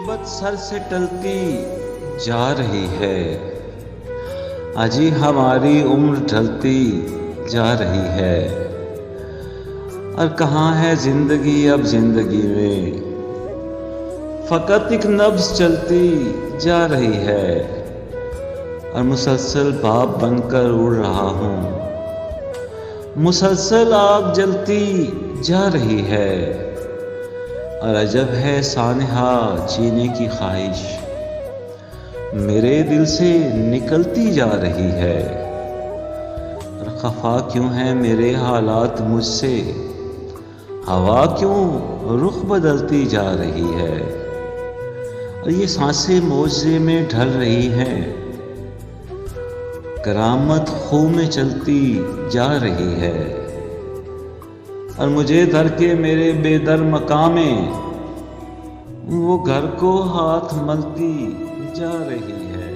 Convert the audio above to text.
मुसीबत सर से टलती जा रही है। अजी हमारी उम्र ढलती जा रही है। और कहाँ है जिंदगी अब जिंदगी में, फकत एक नब्ज चलती जा रही है। और मुसलसल बाप बनकर उड़ रहा हूँ, मुसलसल आग जलती जा रही है। और अजब है सानहा जीने की ख्वाहिश मेरे दिल से निकलती जा रही है। और खफा क्यों है मेरे हालात मुझसे, हवा क्यों रुख बदलती जा रही है। और ये सांसें मौजे में ढल रही हैं, करामत खूह में चलती जा रही है। और मुझे धर के मेरे बेदर मकामे वो घर को हाथ मलती जा रही है।